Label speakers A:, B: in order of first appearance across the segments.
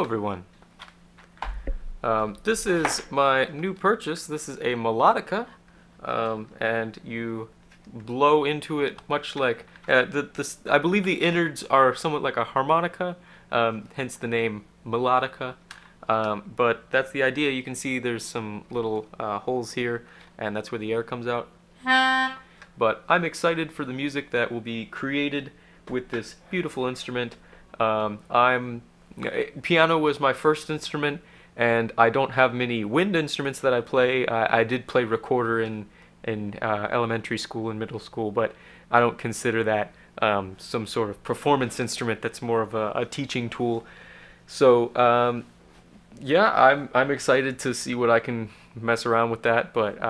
A: Hello everyone. This is my new purchase. This is a melodica, and you blow into it much like I believe the innards are somewhat like a harmonica, hence the name melodica. But that's the idea. You can see there's some little holes here, and that's where the air comes out. But I'm excited for the music that will be created with this beautiful instrument. Piano was my first instrument, and I don't have many wind instruments that I play. I did play recorder in elementary school and middle school, but I don't consider that some sort of performance instrument. That's more of a teaching tool. So yeah, I'm excited to see what I can mess around with that, but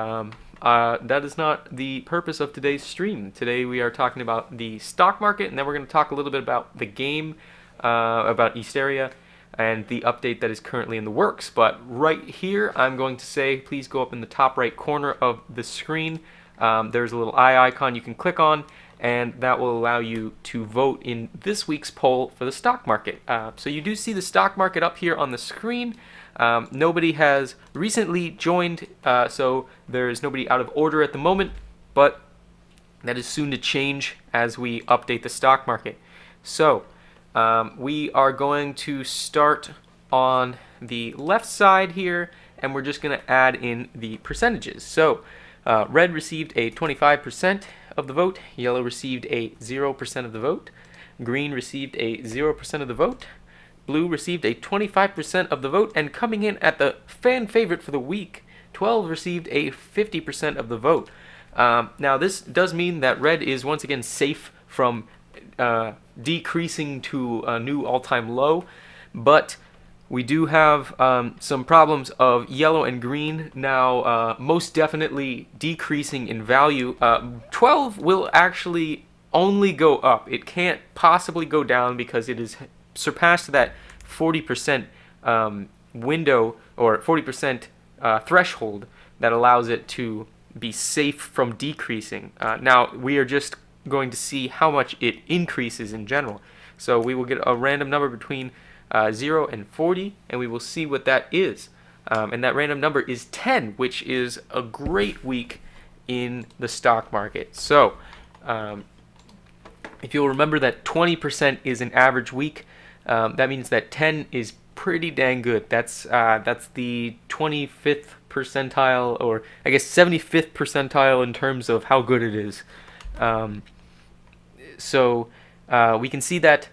A: that is not the purpose of today's stream. Today we are talking about the stock market, and then we're going to talk a little bit about the game, about Easteria, and the update that is currently in the works. But right here, I'm going to say, please go up in the top right corner of the screen. There's a little eye icon you can click on, and that will allow you to vote in this week's poll for the stock market. So you do see the stock market up here on the screen. Nobody has recently joined, so there is nobody out of order at the moment, but that is soon to change as we update the stock market. So we are going to start on the left side here, and we're just going to add in the percentages. So red received a 25% of the vote, yellow received a 0% of the vote, green received a 0% of the vote, blue received a 25% of the vote, and coming in at the fan favorite for the week, 12 received a 50% of the vote. Now this does mean that red is once again safe from decreasing to a new all-time low, but we do have some problems of yellow and green now most definitely decreasing in value. 12 will actually only go up. It can't possibly go down because it is surpassed that 40% window, or 40% threshold that allows it to be safe from decreasing. Now we are just going to see how much it increases in general. So we will get a random number between 0 and 40, and we will see what that is. And that random number is 10, which is a great week in the stock market. So if you'll remember that 20% is an average week, that means that 10 is pretty dang good. That's the 25th percentile, or I guess 75th percentile in terms of how good it is. So we can see that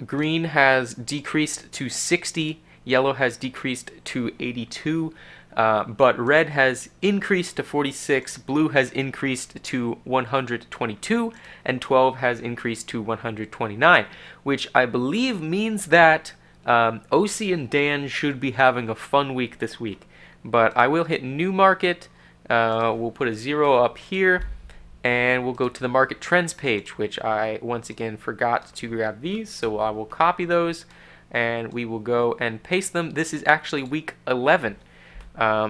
A: green has decreased to 60, yellow has decreased to 82, but red has increased to 46, blue has increased to 122, and 12 has increased to 129, which I believe means that OC and Dan should be having a fun week this week. But I will hit new market, we'll put a 0 up here, and we'll go to the market trends page, which I once again forgot to grab these, so I will copy those and we will go and paste them. This is actually week 11,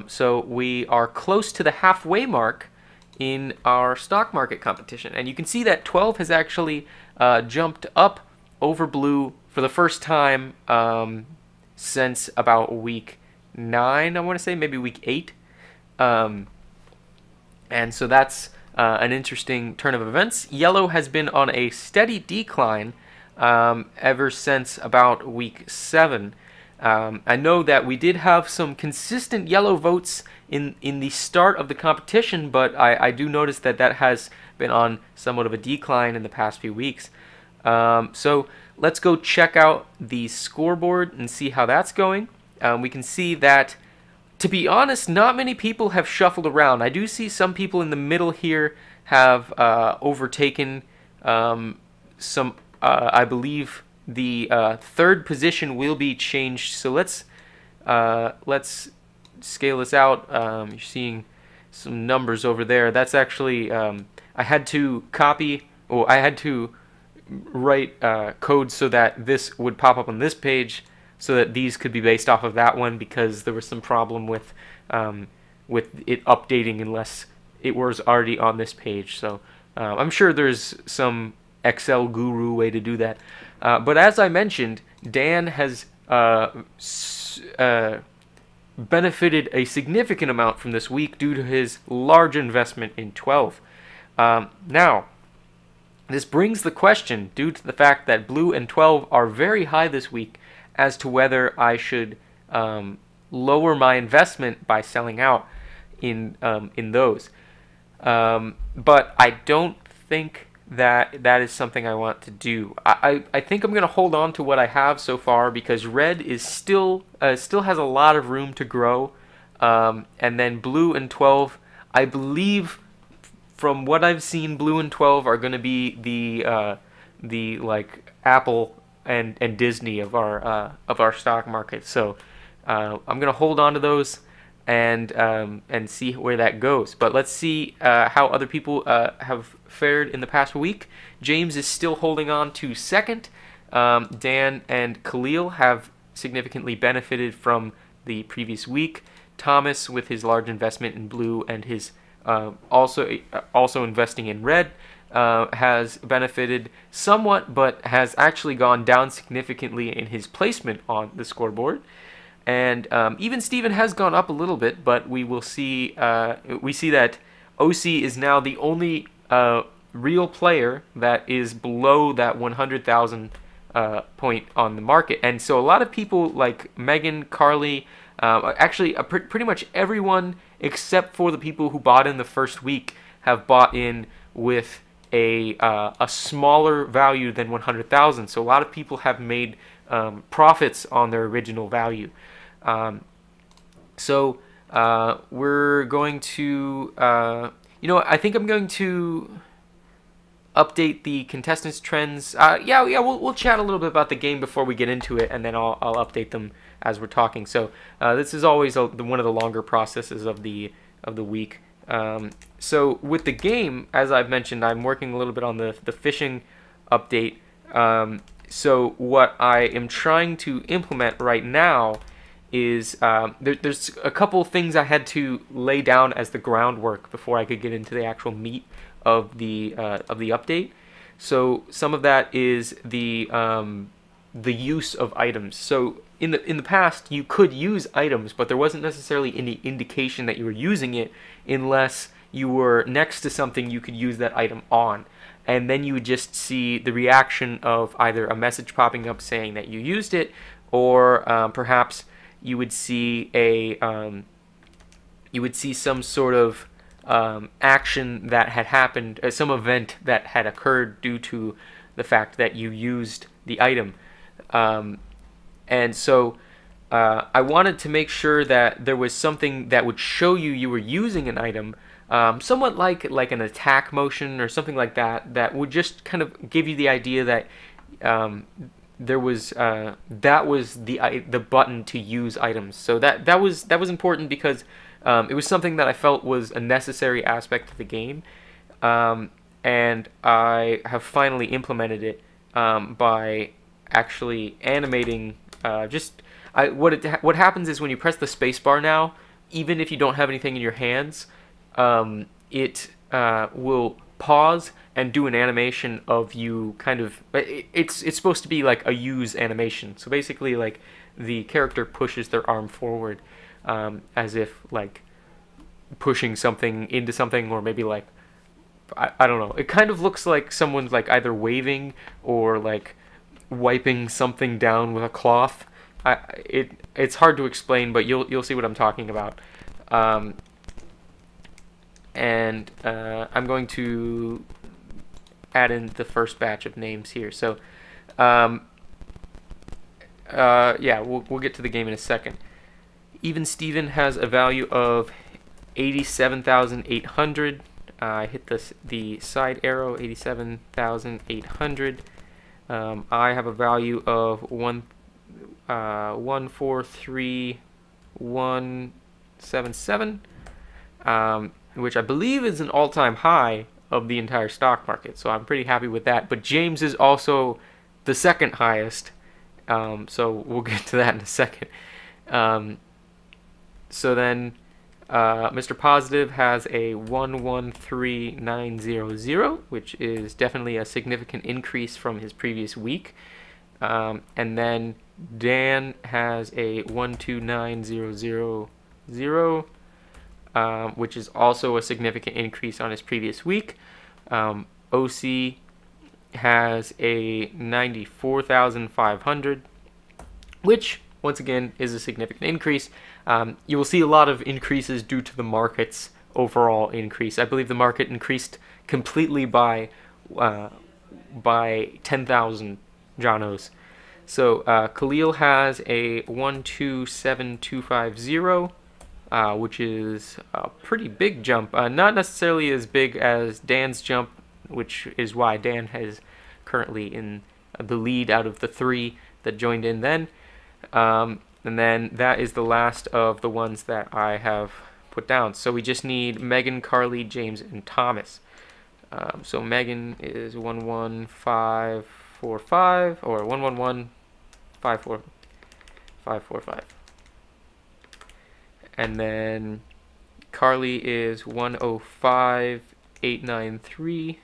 A: so we are close to the halfway mark in our stock market competition, and you can see that 12 has actually jumped up over blue for the first time since about week 9, I want to say, maybe week 8, and so that's an interesting turn of events. Yellow has been on a steady decline ever since about week 7. I know that we did have some consistent yellow votes in the start of the competition, but I do notice that that has been on somewhat of a decline in the past few weeks. So let's go check out the scoreboard and see how that's going. We can see that, to be honest, not many people have shuffled around. I do see some people in the middle here have overtaken some. I believe the third position will be changed. So let's scale this out. You're seeing some numbers over there. That's actually I had to copy, or I had to write code so that this would pop up on this page, so that these could be based off of that one, because there was some problem with it updating unless it was already on this page. So I'm sure there's some Excel guru way to do that. But as I mentioned, Dan has benefited a significant amount from this week due to his large investment in 12. Now, this brings the question, due to the fact that Blue and 12 are very high this week, as to whether I should lower my investment by selling out in those. But I don't think that is something I want to do. I think I'm going to hold on to what I have so far, because red is still has a lot of room to grow, and then Blue and 12, I believe, from what I've seen, Blue and 12 are going to be the like Apple and Disney of our stock market. So I'm going to hold on to those and see where that goes. But let's see how other people have fared in the past week. James is still holding on to second. Dan and Khalil have significantly benefited from the previous week. Thomas, with his large investment in Blue and his also investing in red, has benefited somewhat, but has actually gone down significantly in his placement on the scoreboard. And even Steven has gone up a little bit, but we will see. We see that OC is now the only real player that is below that 100,000 point on the market. And so a lot of people like Megan, Carly, actually pretty much everyone except for the people who bought in the first week have bought in with a smaller value than 100,000. So a lot of people have made profits on their original value. So we're going to, I think I'm going to update the contestants' trends. We'll chat a little bit about the game before we get into it, and then I'll update them as we're talking. So this is always one of the longer processes of the week. So with the game, as I've mentioned, I'm working a little bit on the fishing update. So what I am trying to implement right now is there's a couple things I had to lay down as the groundwork before I could get into the actual meat of the update. So some of that is the use of items. So in the past, you could use items, but there wasn't necessarily any indication that you were using it unless you were next to something you could use that item on. And then you would just see the reaction of either a message popping up saying that you used it, or perhaps you would see some sort of action that had happened, some event that had occurred due to the fact that you used the item. And so I wanted to make sure that there was something that would show you were using an item, somewhat like an attack motion or something like that, that would just kind of give you the idea that there was that was the button to use items. So that was important because it was something that I felt was a necessary aspect of the game, and I have finally implemented it by actually animating. What happens is when you press the space bar now, even if you don't have anything in your hands, it will pause and do an animation of you kind of, it's supposed to be like a use animation. So basically, like, the character pushes their arm forward, as if like pushing something into something, or maybe like, I don't know. It kind of looks like someone's like either waving or like wiping something down with a cloth. It's hard to explain, but you'll see what I'm talking about. And I'm going to add in the first batch of names here. So yeah, we'll get to the game in a second. Even Steven has a value of 87,800. I hit the side arrow, 87,800. I have a value of 143,177, which I believe is an all-time high of the entire stock market. So I'm pretty happy with that. But James is also the second highest. So we'll get to that in a second. So then Mr. Positive has a 113,900, which is definitely a significant increase from his previous week. And then Dan has a 129000, which is also a significant increase on his previous week. OC has a 94,500, which once again is a significant increase. You will see a lot of increases due to the market's overall increase. I believe the market increased completely by 10,000 Jonos. So Khalil has a 127250, which is a pretty big jump. Not necessarily as big as Dan's jump, which is why Dan is currently in the lead out of the three that joined in then. And then that is the last of the ones that I have put down. So we just need Megan, Carly, James, and Thomas. So Megan is 11545 or 111545. And then Carly is 105893.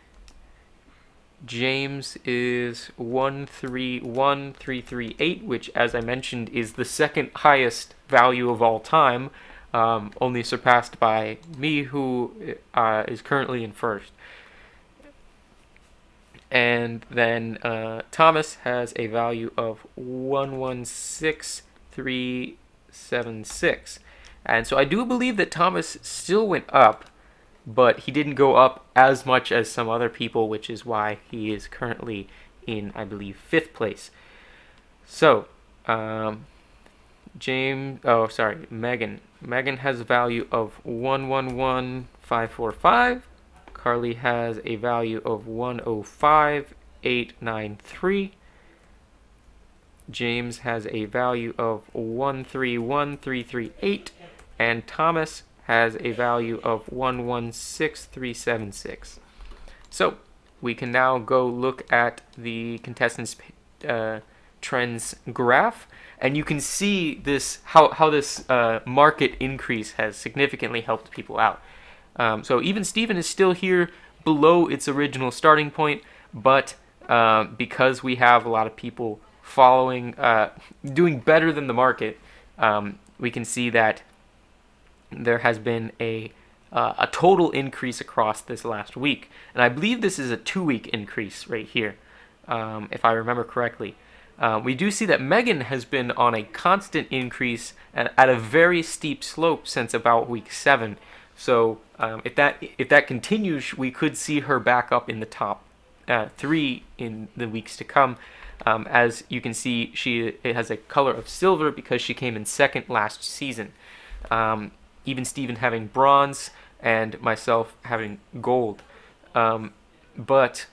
A: James is 131338, which, as I mentioned, is the second highest value of all time, only surpassed by me, who is currently in first. And then Thomas has a value of 116376. And so I do believe that Thomas still went up, but he didn't go up as much as some other people, which is why he is currently in, I believe, 5th place. So, Megan. Megan has a value of 111545. Carly has a value of 105893. James has a value of 131338. And Thomas has a value of 116376. So we can now go look at the contestants' trends graph, and you can see this how this market increase has significantly helped people out. So even Steven is still here below its original starting point, but because we have a lot of people following, doing better than the market, we can see that there has been a total increase across this last week. And I believe this is a 2-week increase right here, if I remember correctly. We do see that Megan has been on a constant increase at a very steep slope since about week 7. So if that continues, we could see her back up in the top 3 in the weeks to come. As you can see, it has a color of silver because she came in 2nd last season. Even Steven having bronze and myself having gold. But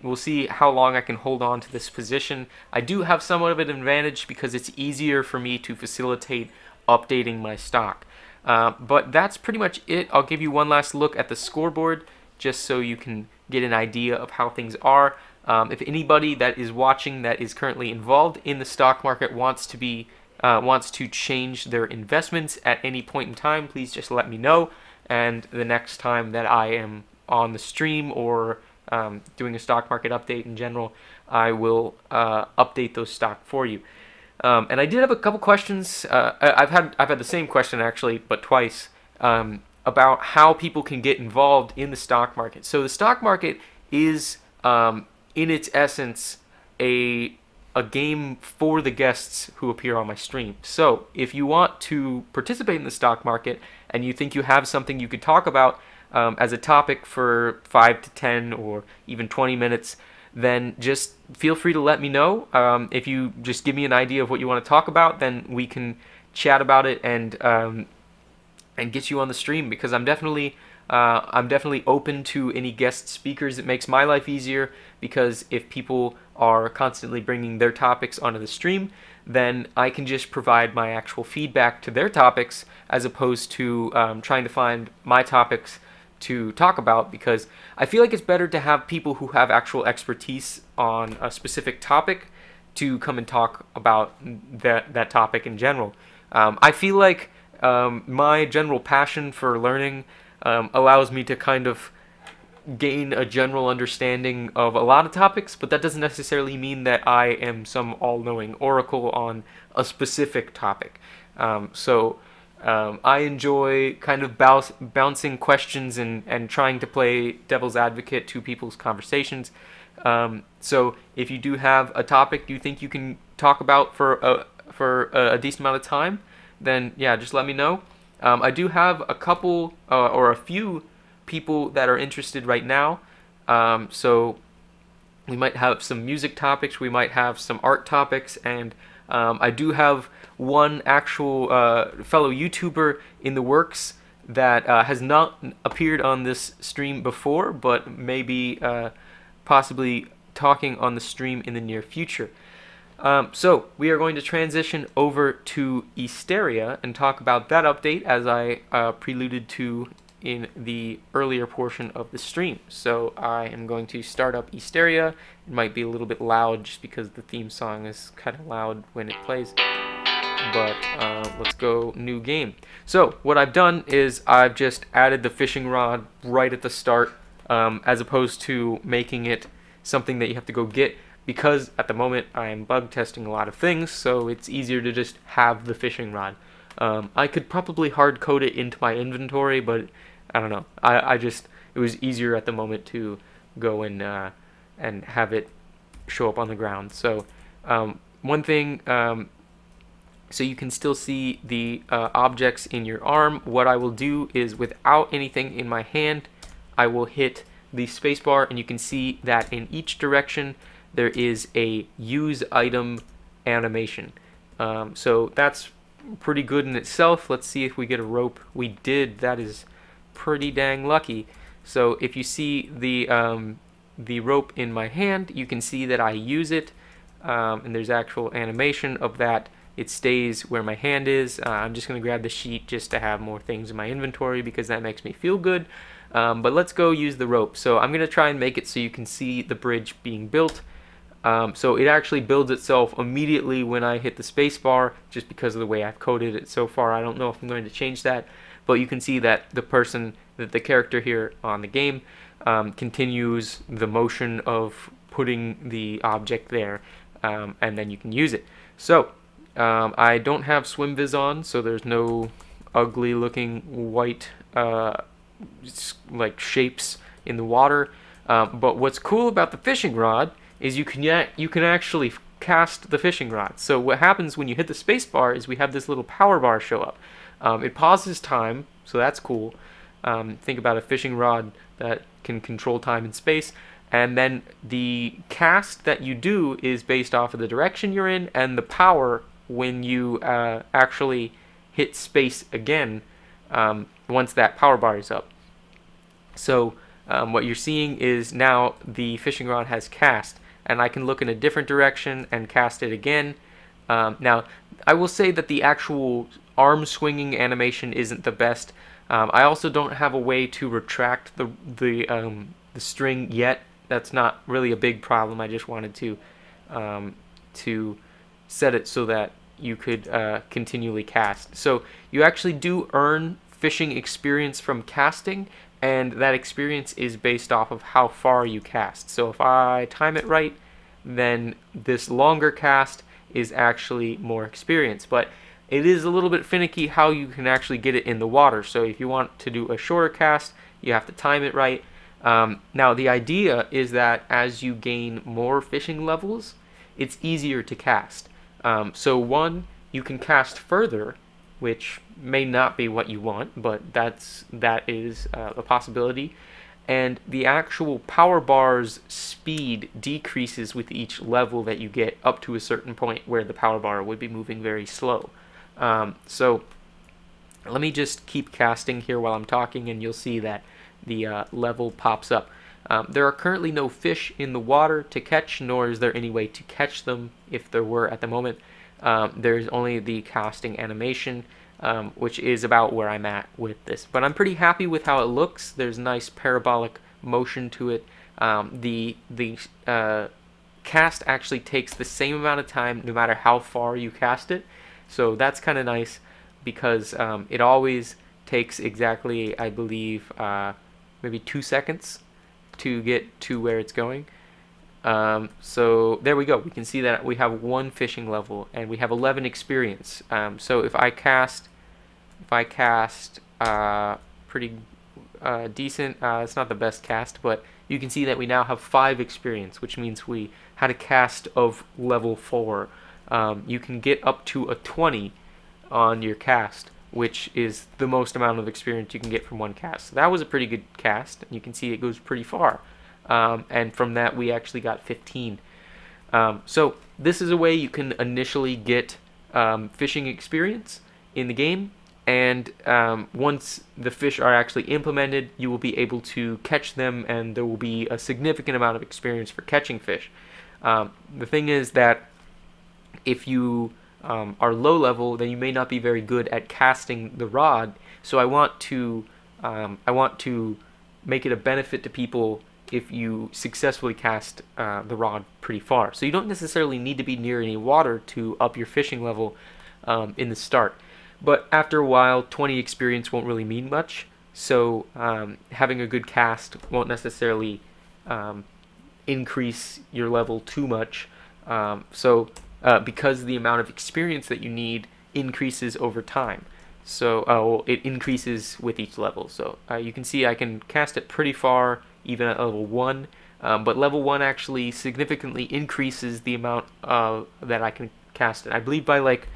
A: we'll see how long I can hold on to this position. I do have somewhat of an advantage because it's easier for me to facilitate updating my stock. But that's pretty much it. I'll give you one last look at the scoreboard just so you can get an idea of how things are. If anybody that is watching that is currently involved in the stock market wants to change their investments at any point in time, please just let me know. And the next time that I am on the stream or doing a stock market update in general, I will update those stock for you. And I did have a couple questions. I've had the same question actually, but twice, about how people can get involved in the stock market. So the stock market is, in its essence, a game for the guests who appear on my stream. So if you want to participate in the stock market and you think you have something you could talk about as a topic for 5 to 10 or even 20 minutes, then just feel free to let me know. If you just give me an idea of what you want to talk about, then we can chat about it and get you on the stream, because I'm definitely open to any guest speakers. It makes my life easier, because if people are constantly bringing their topics onto the stream, then I can just provide my actual feedback to their topics, as opposed to trying to find my topics to talk about, because I feel like it's better to have people who have actual expertise on a specific topic to come and talk about that topic in general. I feel like my general passion for learning allows me to kind of gain a general understanding of a lot of topics, but that doesn't necessarily mean that I am some all-knowing oracle on a specific topic. I enjoy kind of bouncing questions and trying to play devil's advocate to people's conversations. So if you do have a topic you think you can talk about for a decent amount of time, then yeah, just let me know. I do have a couple or a few people that are interested right now. So we might have some music topics, we might have some art topics, and I do have one actual fellow YouTuber in the works that has not appeared on this stream before, but maybe possibly talking on the stream in the near future. So we are going to transition over to Easteria and talk about that update, as I preluded to in the earlier portion of the stream. So I am going to start up Easteria. It might be a little bit loud just because the theme song is kind of loud when it plays. But let's go new game. So what I've done is I've just added the fishing rod right at the start, as opposed to making it something that you have to go get, because at the moment I'm bug testing a lot of things, so it's easier to just have the fishing rod. I could probably hard code it into my inventory, but I don't know. It was easier at the moment to go and have it show up on the ground. So one thing, so you can still see the objects in your arm. What I will do is, without anything in my hand, I will hit the spacebar, and you can see that in each direction there is a use item animation. So that's pretty good in itself. Let's see if we get a rope. We did. That is pretty dang lucky. So if you see the rope in my hand, you can see that I use it, and there's actual animation of that. It stays where my hand is. I'm just going to grab the sheet just to have more things in my inventory because that makes me feel good. But let's go use the rope. So I'm going to try and make it so you can see the bridge being built. So it actually builds itself immediately when I hit the space bar, just because of the way I've coded it so far. I don't know if I'm going to change that, but you can see that the character here on the game continues the motion of putting the object there, and then you can use it. So I don't have swim viz on, so there's no ugly looking white like shapes in the water. But what's cool about the fishing rod is you can actually cast the fishing rod. So what happens when you hit the space bar is we have this little power bar show up. It pauses time, so that's cool. Think about a fishing rod that can control time and space. And then the cast that you do is based off of the direction you're in and the power when you actually hit space again once that power bar is up. So what you're seeing is now the fishing rod has cast, and I can look in a different direction and cast it again. Now, I will say that the actual arm swinging animation isn't the best. I also don't have a way to retract the string yet. That's not really a big problem. I just wanted to set it so that you could continually cast. So you actually do earn fishing experience from casting, and that experience is based off of how far you cast. So if I time it right, then this longer cast is actually more experience. But it is a little bit finicky how you can actually get it in the water. So if you want to do a shorter cast, you have to time it right. Now the idea is that as you gain more fishing levels, it's easier to cast. So one, you can cast further, which may not be what you want, but that is a possibility. And the actual power bar's speed decreases with each level that you get up to a certain point where the power bar would be moving very slow. So let me just keep casting here while I'm talking, and you'll see that the level pops up. There are currently no fish in the water to catch, nor is there any way to catch them if there were at the moment. There's only the casting animation, which is about where I'm at with this. But I'm pretty happy with how it looks. There's nice parabolic motion to it. The cast actually takes the same amount of time no matter how far you cast it. So that's kind of nice because it always takes exactly, I believe, maybe 2 seconds to get to where it's going. So there we go. We can see that we have 1 fishing level and we have 11 experience. So if I cast pretty decent, it's not the best cast, but you can see that we now have 5 experience, which means we had a cast of level 4. You can get up to a 20 on your cast, which is the most amount of experience you can get from one cast. So that was a pretty good cast, and you can see it goes pretty far. And from that, we actually got 15. So this is a way you can initially get fishing experience in the game, and once the fish are actually implemented, you will be able to catch them, and there will be a significant amount of experience for catching fish. The thing is that if you are low level, then you may not be very good at casting the rod. So I want to make it a benefit to people if you successfully cast the rod pretty far. So you don't necessarily need to be near any water to up your fishing level in the start. But after a while, 20 experience won't really mean much. So having a good cast won't necessarily increase your level too much. Because the amount of experience that you need increases over time. So it increases with each level. So you can see I can cast it pretty far even at level 1, but level 1 actually significantly increases the amount that I can cast it. I believe by like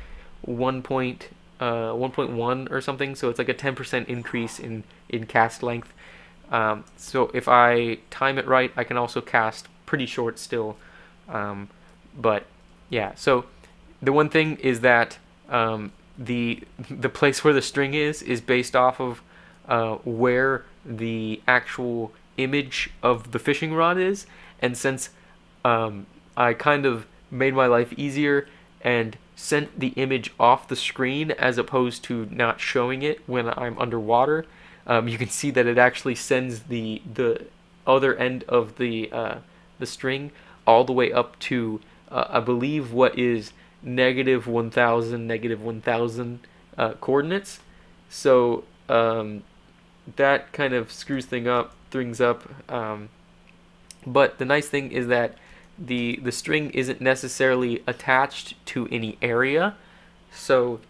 A: 1.1 or something, so it's like a 10% increase in cast length. So if I time it right, I can also cast pretty short still. But yeah, so the one thing is that the place where the string is based off of where the actual image of the fishing rod is, and since I kind of made my life easier and sent the image off the screen as opposed to not showing it when I'm underwater, you can see that it actually sends the other end of the string all the way up to I believe what is negative 1,000 coordinates. So that kind of screws things up. But the nice thing is that the string isn't necessarily attached to any area, so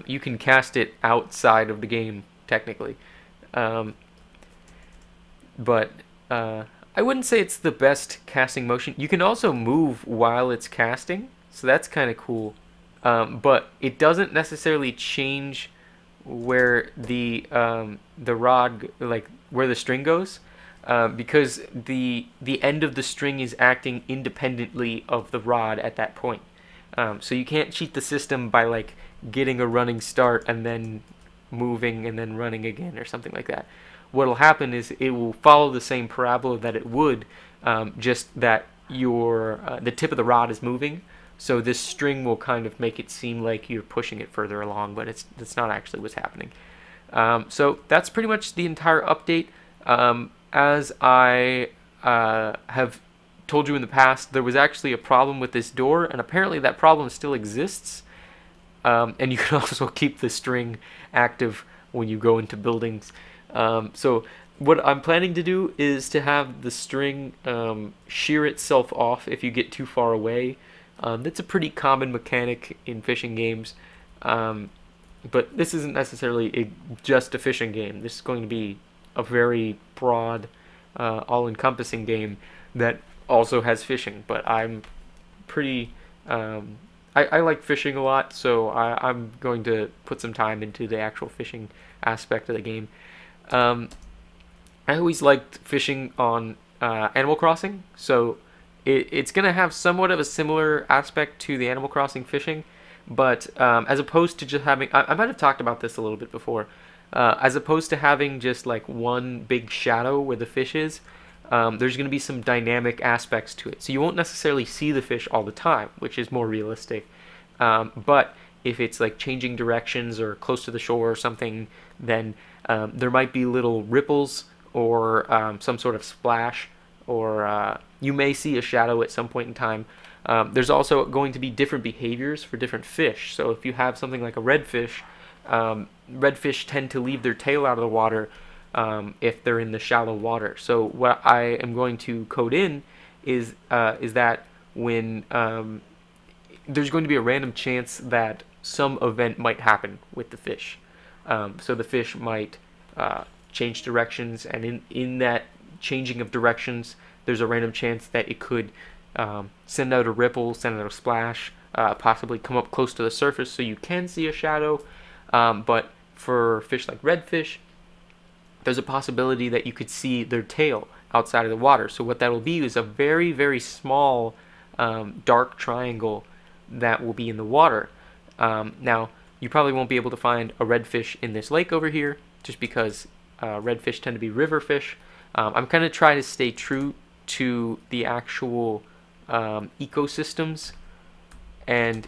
A: you can cast it outside of the game technically. But I wouldn't say it's the best casting motion. You can also move while it's casting, so that's kind of cool. But it doesn't necessarily change where the rod, like where the string goes, because the end of the string is acting independently of the rod at that point. So you can't cheat the system by like getting a running start and then moving and then running again or something like that. What'll happen is it will follow the same parabola that it would, just that the tip of the rod is moving. So this string will kind of make it seem like you're pushing it further along, but that's not actually what's happening. So that's pretty much the entire update. As I have told you in the past, there was actually a problem with this door, and apparently that problem still exists. And you can also keep the string active when you go into buildings. So what I'm planning to do is to have the string shear itself off if you get too far away. That's a pretty common mechanic in fishing games, but this isn't necessarily just a fishing game. This is going to be a very broad, all-encompassing game that also has fishing, but I'm pretty... I like fishing a lot, so I'm going to put some time into the actual fishing aspect of the game. I always liked fishing on Animal Crossing, so it's going to have somewhat of a similar aspect to the Animal Crossing fishing, but as opposed to just having... I might have talked about this a little bit before. As opposed to having just like one big shadow where the fish is, there's going to be some dynamic aspects to it. So you won't necessarily see the fish all the time, which is more realistic. But if it's like changing directions or close to the shore or something, then there might be little ripples or some sort of splash, or you may see a shadow at some point in time. There's also going to be different behaviors for different fish. So if you have something like a redfish, redfish tend to leave their tail out of the water if they're in the shallow water. So what I am going to code in is that when there's going to be a random chance that some event might happen with the fish. So the fish might change directions, and in that changing of directions, there's a random chance that it could send out a ripple, send out a splash, possibly come up close to the surface so you can see a shadow. But for fish like redfish, there's a possibility that you could see their tail outside of the water. So what that will be is a very, very small dark triangle that will be in the water. Now, you probably won't be able to find a redfish in this lake over here, just because redfish tend to be river fish. I'm kind of trying to stay true to the actual ecosystems, and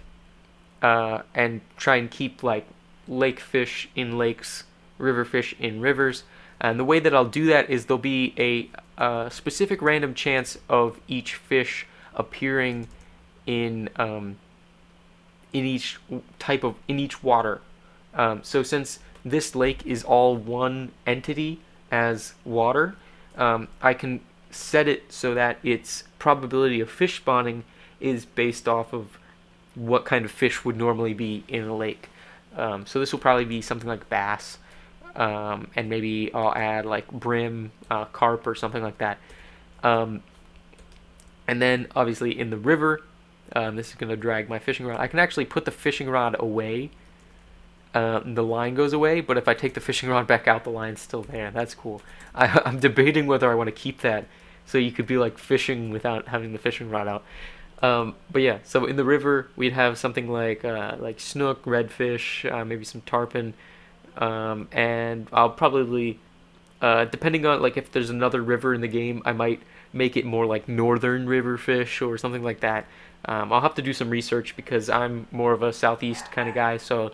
A: try and keep like lake fish in lakes, river fish in rivers. And the way that I'll do that is there'll be a specific random chance of each fish appearing in each water. So since this lake is all one entity as water, I can set it so that its probability of fish spawning is based off of what kind of fish would normally be in a lake. So this will probably be something like bass, and maybe I'll add like brim, carp, or something like that. And then obviously in the river, this is going to drag my fishing rod. I can actually put the fishing rod away. The line goes away, but if I take the fishing rod back out, the line's still there. That's cool. I'm debating whether I want to keep that, so you could be like fishing without having the fishing rod out. But yeah, so in the river, we'd have something like snook, redfish, maybe some tarpon, and I'll probably, depending on like if there's another river in the game, I might make it more like northern river fish or something like that. I'll have to do some research because I'm more of a southeast kind of guy, so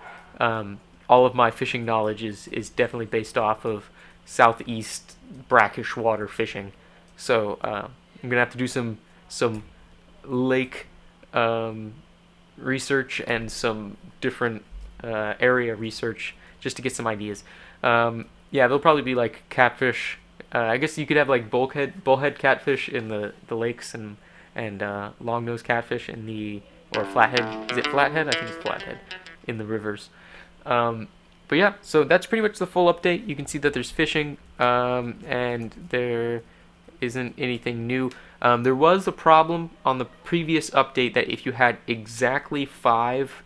A: all of my fishing knowledge is definitely based off of southeast brackish water fishing. So I'm gonna have to do some lake research and some different area research just to get some ideas. Yeah, there'll probably be like catfish. I guess you could have like bullhead catfish in the lakes, and long-nosed catfish in the, or flathead. Is it flathead? I think it's flathead in the rivers. But yeah, so that's pretty much the full update. You can see that there's fishing, and there isn't anything new. There was a problem on the previous update that if you had exactly 5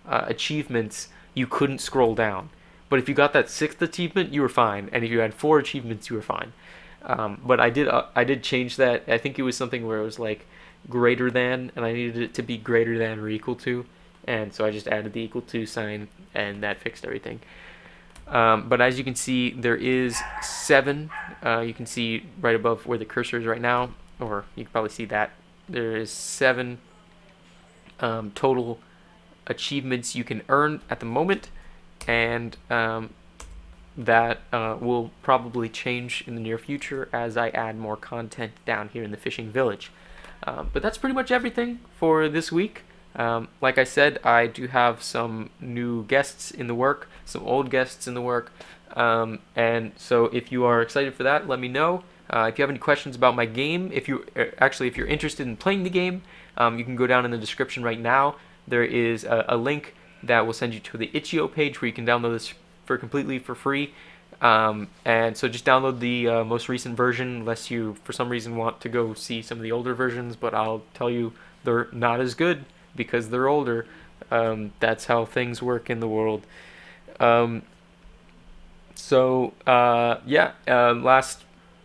A: achievements, you couldn't scroll down. But if you got that 6th achievement, you were fine, and if you had 4 achievements, you were fine. But I did change that. I think it was something where it was like greater than, and I needed it to be greater than or equal to, and so I just added the equal to sign, and that fixed everything. But as you can see, there is 7. You can see right above where the cursor is right now, or you can probably see that there is 7 total achievements you can earn at the moment, and that will probably change in the near future as I add more content down here in the fishing village. But that's pretty much everything for this week. Like I said, I do have some new guests in the work, some old guests in the work, and so if you are excited for that, let me know. If you have any questions about my game, if you're interested in playing the game, you can go down in the description right now. There is a link that will send you to the itch.io page where you can download this completely for free. And so just download the most recent version, unless you for some reason want to go see some of the older versions, but I'll tell you they're not as good because they're older. That's how things work in the world. Yeah,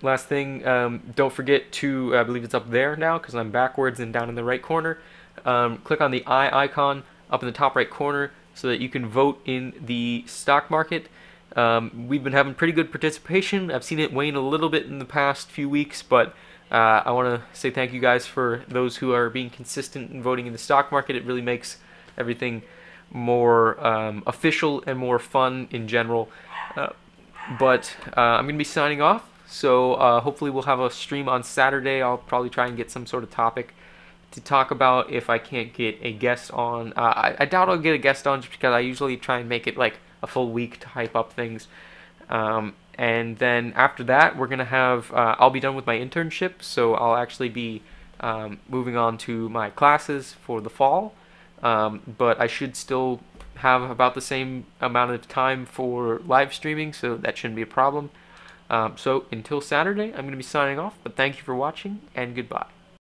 A: last thing, don't forget to, I believe it's up there now because I'm backwards and down in the right corner. Click on the eye icon up in the top right corner so that you can vote in the stock market. We've been having pretty good participation. I've seen it wane a little bit in the past few weeks, but I want to say thank you guys for those who are being consistent in voting in the stock market. It really makes everything more official and more fun in general. But I'm going to be signing off, so hopefully we'll have a stream on Saturday. I'll probably try and get some sort of topic to talk about if I can't get a guest on. I doubt I'll get a guest on just because I usually try and make it like a full week to hype up things. And then after that, we're gonna have I'll be done with my internship, so I'll actually be moving on to my classes for the fall. But I should still have about the same amount of time for live streaming, so that shouldn't be a problem. So until Saturday, I'm going to be signing off, but thank you for watching, and goodbye.